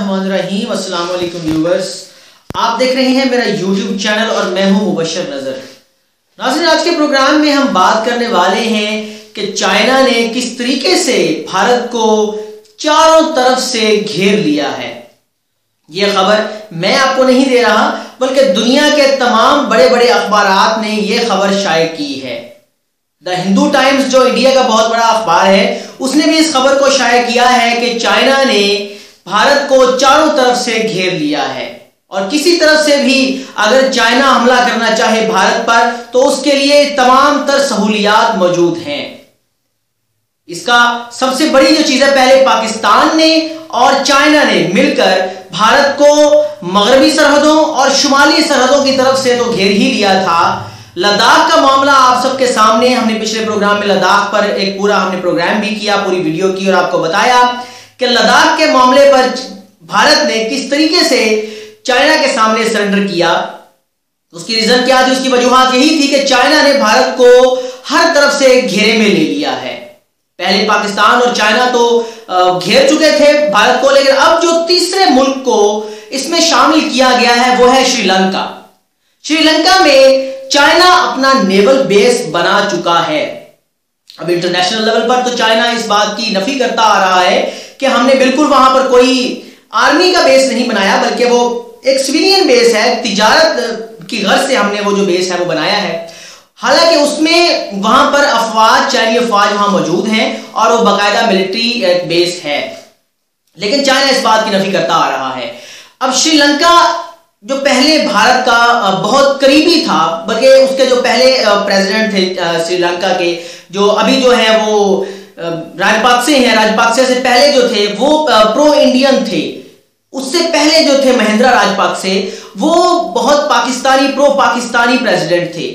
बिस्मिल्लाहिर्रहमानिर्रहीम। अस्सलाम वालेकुम व्यूअर्स, आप देख रहे हैं मेरा यूट्यूब चैनल और मैं हूं मुबशर नजर। नाज़रीन, आज के प्रोग्राम में हम बात करने वाले हैं कि चाइना ने किस तरीके से भारत को चारों तरफ से घेर लिया है। यह खबर मैं आपको नहीं दे रहा, बल्कि दुनिया के तमाम बड़े बड़े अखबारात ने यह खबर शाये की है। द हिंदू टाइम्स, जो इंडिया का बहुत बड़ा अखबार है, उसने भी इस खबर को शाये किया है कि चाइना ने भारत को चारों तरफ से घेर लिया है और किसी तरफ से भी अगर चाइना हमला करना चाहे भारत पर तो उसके लिए तमाम तर सहूलियात मौजूद हैं। इसका सबसे बड़ी जो चीज है, पहले पाकिस्तान ने और चाइना ने मिलकर भारत को मगरबी सरहदों और शुमाली सरहदों की तरफ से तो घेर ही लिया था। लद्दाख का मामला आप सबके सामने, हमने पिछले प्रोग्राम में लद्दाख पर एक पूरा हमने प्रोग्राम भी किया, पूरी वीडियो की और आपको बताया कि लद्दाख के मामले पर भारत ने किस तरीके से चाइना के सामने सरेंडर किया। उसकी रीजन क्या थी? उसकी वजूहात यही थी कि चाइना ने भारत को हर तरफ से घेरे में ले लिया है। पहले पाकिस्तान और चाइना तो घेर चुके थे भारत को, लेकिन अब जो तीसरे मुल्क को इसमें शामिल किया गया है वो है श्रीलंका। श्रीलंका में चाइना अपना नेवल बेस बना चुका है। अब इंटरनेशनल लेवल पर तो चाइना इस बात की नफी करता आ रहा है कि हमने बिल्कुल वहां पर कोई आर्मी का बेस नहीं बनाया, बल्कि वो एक सिविलियन बेस है, तिजारत की गर्ज से हमने वो जो बेस है वो बनाया है। हालांकि उसमें वहां पर अफवाज, चाइनीज अफवाज वहां मौजूद हैं और वो बाकायदा मिलिट्री बेस है, लेकिन चाइना इस बात की नफी करता आ रहा है। अब श्रीलंका जो पहले भारत का बहुत करीबी था, बल्कि उसके जो पहले प्रेसिडेंट थे श्रीलंका के, जो अभी जो है वो राजपक्षे हैं, राजपक्षे से पहले जो थे वो प्रो इंडियन थे। उससे पहले जो थे महेंद्र राजपक्षे, वो बहुत प्रो पाकिस्तानी प्रेसिडेंट थे।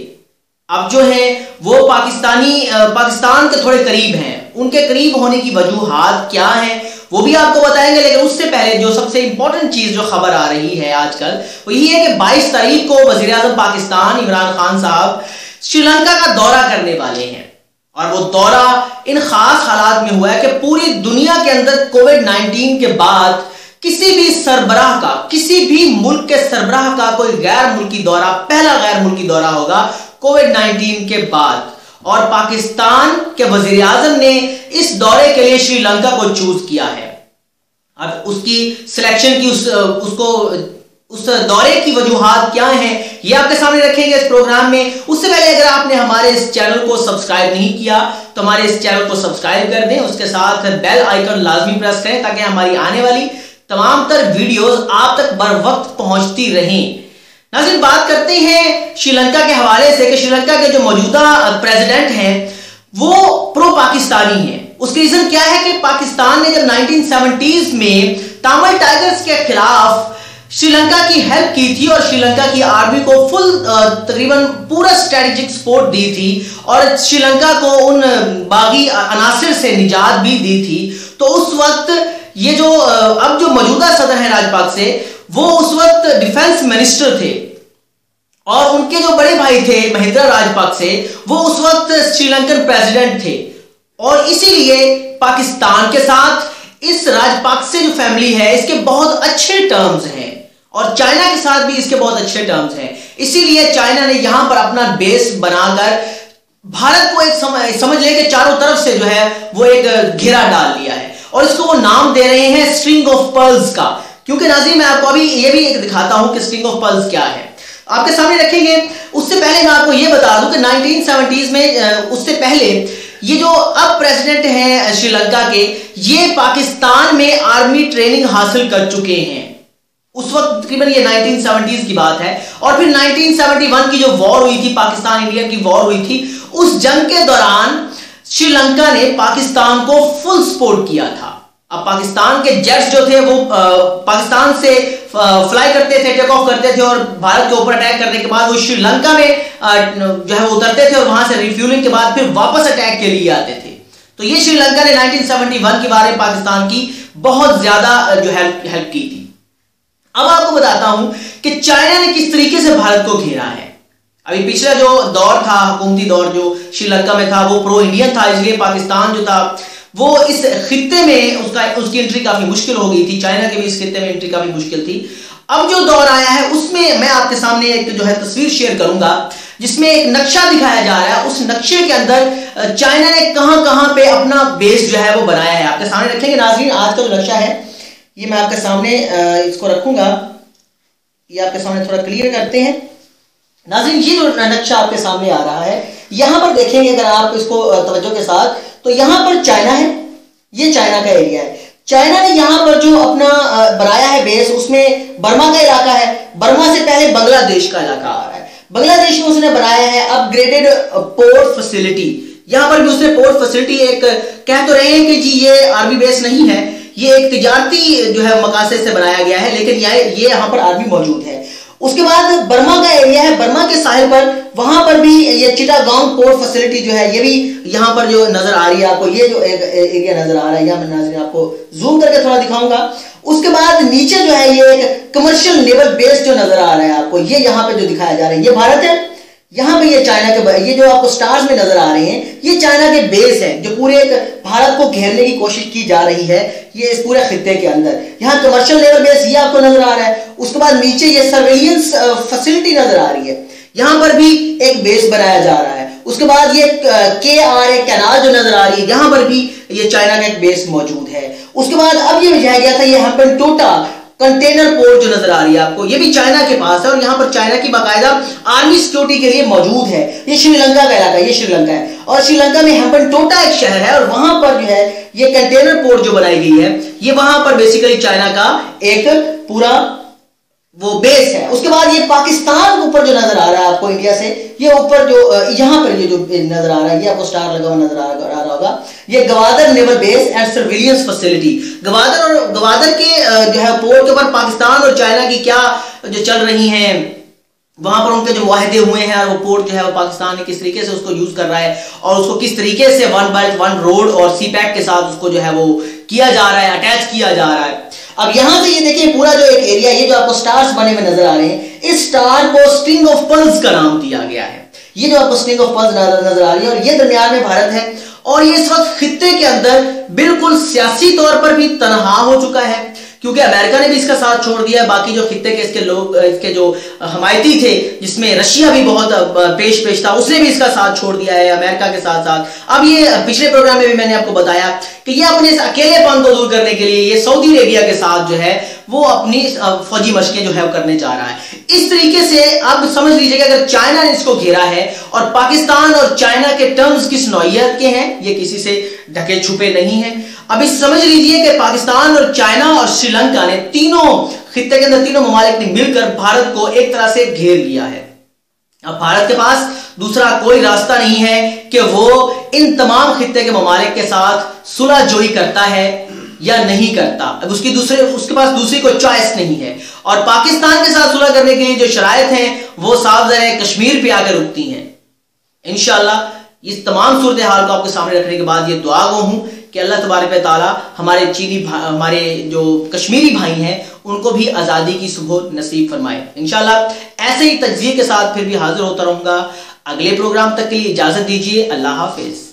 अब जो है वो पाकिस्तान के थोड़े करीब हैं। उनके करीब होने की वजूहात क्या है वो भी आपको बताएंगे, लेकिन उससे पहले जो सबसे इंपॉर्टेंट चीज जो खबर आ रही है आजकल वो यही है कि 22 तारीख को वजीर आजम पाकिस्तान इमरान खान साहब श्रीलंका का दौरा करने वाले हैं। और वो दौरा इन खास हालात में हुआ है कि पूरी दुनिया के अंदर कोविड-19 के बाद किसी भी सरबराह का, किसी भी मुल्क के सरबराह का कोई गैर मुल्की दौरा, पहला गैर मुल्की दौरा होगा कोविड-19 के बाद। और पाकिस्तान के वजीर आजम ने इस दौरे के लिए श्रीलंका को चूज किया है। अब उसकी सिलेक्शन की उस दौरे की वजूहात क्या हैं ये आपके सामने रखेंगे इस प्रोग्राम में। उससे पहले अगर आपने हमारे इस चैनल को सब्सक्राइब नहीं किया तो हमारे इस चैनल को सब्सक्राइब कर दें, उसके साथ बेल आइकन लाजमी प्रेस करें ताकि हमारी आने वाली तमाम तर वीडियोस आप तक बर वक्त पहुंचती रहें। नाज़रीन, बात करते हैं श्रीलंका के हवाले से कि श्रीलंका के जो मौजूदा प्रेसिडेंट हैं वो प्रो पाकिस्तानी हैं। उसकी रीजन क्या है कि पाकिस्तान ने जब 1970s में तमिल टाइगर्स के खिलाफ श्रीलंका की हेल्प की थी और श्रीलंका की आर्मी को फुल तकरीबन पूरा स्ट्रेटेजिक सपोर्ट दी थी और श्रीलंका को उन बागी अनासिर से निजात भी दी थी, तो उस वक्त ये जो अब जो मौजूदा सदर है राजपक्षे, वो उस वक्त डिफेंस मिनिस्टर थे और उनके जो बड़े भाई थे महेंद्र राजपक्षे, वो उस वक्त श्रीलंकन प्रेसिडेंट थे। और इसीलिए पाकिस्तान के साथ इस राजपक्षे जो फैमिली है इसके बहुत अच्छे टर्म्स हैं और चाइना के साथ भी इसके बहुत अच्छे टर्म्स हैं। इसीलिए चाइना ने यहां पर अपना बेस बनाकर भारत को एक समझ ले कि चारों तरफ से जो है वो एक घेरा डाल लिया है और इसको वो नाम दे रहे हैं स्ट्रिंग ऑफ पर्ल्स का। क्योंकि नाज़रीन, मैं आपको अभी ये भी एक दिखाता हूं कि स्ट्रिंग ऑफ पर्ल्स क्या है, आपके सामने रखेंगे। उससे पहले मैं आपको ये बता दूं कि 1970s में उससे पहले ये जो अब प्रेसिडेंट हैं श्रीलंका के, ये पाकिस्तान में आर्मी ट्रेनिंग हासिल कर चुके हैं। उस वक्त तकरीबन ये 1970s की बात है। और फिर 1971 की जो वॉर हुई थी, पाकिस्तान इंडिया की वॉर हुई थी, उस जंग के दौरान श्रीलंका ने पाकिस्तान को फुल सपोर्ट किया था। अब पाकिस्तान के जेट्स जो थे वो पाकिस्तान से फ्लाई करते थे, टेक ऑफ करते थे और भारत के ऊपर अटैक करने के बाद वो श्रीलंका में जो है वो उतरते थे और वहां से रिफ्यूलिंग के बाद फिर वापस अटैक के लिए आते थे। तो ये श्रीलंका ने 1971 के बारे में पाकिस्तान की बहुत ज्यादा जो हेल्प की थी। अब आपको बताता हूं कि चाइना ने किस तरीके से भारत को घेरा है। अभी पिछला जो दौर था, हुकूमती दौर जो श्रीलंका में था, वो प्रो इंडियन था, इसलिए पाकिस्तान जो था वो इस खित्ते में उसकी एंट्री काफी मुश्किल हो गई थी। चाइना के भी इस खित्ते में एंट्री काफी मुश्किल थी। अब जो दौर आया है उसमें मैं आपके सामने एक जो है तस्वीर शेयर करूंगा जिसमें एक नक्शा दिखाया जा रहा है। उस नक्शे के अंदर चाइना ने कहां कहां पे अपना बेस जो है वो बनाया है। आपके सामने रखेंगे नाज़रीन, आज का जो नक्शा है ये मैं आपके सामने इसको रखूंगा, ये आपके सामने थोड़ा क्लियर करते हैं नाज़रीन। ये जो नक्शा आपके सामने आ रहा है, यहां पर देखेंगे अगर आप इसको तवज्जो के साथ, तो यहां पर चाइना है, ये चाइना का एरिया है। चाइना ने यहां पर जो अपना बनाया है बेस, उसमें बर्मा का इलाका है, बर्मा से पहले बांग्लादेश का इलाका आ रहा है। बांग्लादेश में उसने बनाया है अपग्रेडेड पोर्ट फैसिलिटी। यहां पर भी उसने पोर्ट फैसिलिटी, एक कह तो रहे हैं कि जी ये आर्मी बेस नहीं है, ये एक तिजारती जो है मकासद से बनाया गया है, लेकिन ये यहां पर आर्मी मौजूद है। उसके बाद बर्मा का एरिया है, बर्मा के साहिल पर, वहां पर भी ये चिटागांग पोर्ट फैसिलिटी जो है ये भी यहां पर जो नजर आ रही है आपको, ये जो एरिया नजर आ रहा है, यहां मैं नाज़रीन आपको जूम करके थोड़ा दिखाऊंगा। उसके बाद नीचे जो है ये एक कमर्शियल नेवल बेस जो नजर आ रहा है आपको, ये यहां पे जो दिखाया जा रहा है ये भारत है, यहां पे ये चाइना के, ये जो आपको स्टार्स में नजर आ रहे हैं ये चाइना के बेस है जो पूरे भारत को घेरने की कोशिश की जा रही है ये इस पूरे खित्ते के अंदर। यहाँ कमर्शियल नेवल बेस ये आपको नजर आ रहा है। उसके बाद नीचे ये सर्वेलियंस फैसिलिटी नजर आ रही है, यहां पर भी एक बेस बनाया जा रहा है। उसके बाद ये KRA कैनाल जो नजर आ रही है, यहां पर भी ये चाइना का एक बेस मौजूद है। उसके बाद अब ये भेजा गया था ये हम्बनटोटा कंटेनर पोर्ट जो नजर आ रही है आपको, ये भी चाइना के पास है और यहां पर चाइना की बाकायदा आर्मी सिक्योरिटी के लिए मौजूद है। ये श्रीलंका का इलाका है, ये श्रीलंका है और श्रीलंका में हम्बनटोटा एक शहर है और वहां पर जो है ये कंटेनर पोर्ट जो बनाई गई है ये वहां पर बेसिकली चाइना का एक पूरा वो बेस है। उसके बाद ये पाकिस्तान ऊपर जो नजर आ रहा है आपको इंडिया से, ये ऊपर जो यहां पर ये जो नजर आ रहा है, ये आपको स्टार लगा हुआ नजर आ रहा होगा, ये Gwadar naval base and surveillance facility. Gwadar और गवादर के जो है पोर्ट के ऊपर पाकिस्तान और चाइना की क्या जो चल रही हैं, वहां पर उनके जो मुआहदे हुए हैं और वो पोर्ट जो है वो पाकिस्तान ने किस तरीके से उसको यूज कर रहा है और उसको किस तरीके से 1 बेल्ट 1 रोड और CPEC के साथ उसको जो है वो किया जा रहा है, अटैच किया जा रहा है। अब यहां से ये देखिए पूरा जो एक एरिया, ये जो आपको स्टार्स बने हुए नजर आ रहे हैं, इस स्टार को स्ट्रिंग ऑफ पर्ल्स का नाम दिया गया है। ये जो आपको स्ट्रिंग ऑफ पर्ल्स नजर आ रही है और ये दरमियान में भारत है और ये इस वक्त खित्ते के अंदर बिल्कुल सियासी तौर पर भी तनहा हो चुका है क्योंकि अमेरिका ने भी इसका साथ छोड़ दिया है। बाकी जो खित्ते के इसके लोग, इसके जो हमायती थे, जिसमें रशिया भी बहुत पेश था, उसने भी इसका साथ छोड़ दिया है अमेरिका के साथ साथ। अब ये पिछले प्रोग्राम में भी मैंने आपको बताया कि ये अपने इस अकेलेपन को दूर करने के लिए ये सऊदी अरेबिया के साथ जो है वो अपनी फौजी मशकें जो है वो करने जा रहा है। इस तरीके से अब समझ लीजिएगा अगर चाइना ने इसको घेरा है और पाकिस्तान और चाइना के टर्म्स किस नौइयत के हैं, ये किसी से ढके छुपे नहीं है। अब इस समझ लीजिए कि पाकिस्तान और चाइना और श्रीलंका ने तीनों खित्ते के अंदर तीनों ममालिक ने मिलकर भारत को एक तरह से घेर लिया है। अब भारत के पास दूसरा कोई रास्ता नहीं है कि वो इन तमाम खित्ते के ममालिक के साथ सुलहजोई करता है या नहीं करता। अब उसके पास दूसरी कोई चॉइस नहीं है और पाकिस्तान के साथ सुलह करने के लिए जो शराइत हैं वो साफ ज़ाहिर है कश्मीर पे आकर रुकती हैं। इंशाअल्लाह इस तमाम सूरत हाल को आपके सामने रखने के बाद ये दुआ गो हूं कि अल्लाह तबारक व तआला हमारे जो कश्मीरी भाई हैं उनको भी आज़ादी की सुबह नसीब फरमाए। इंशाअल्लाह ऐसे ही तज्ज़िये के साथ फिर भी हाजिर होता रहूंगा। अगले प्रोग्राम तक के लिए इजाज़त दीजिए। अल्लाह हाफिज़।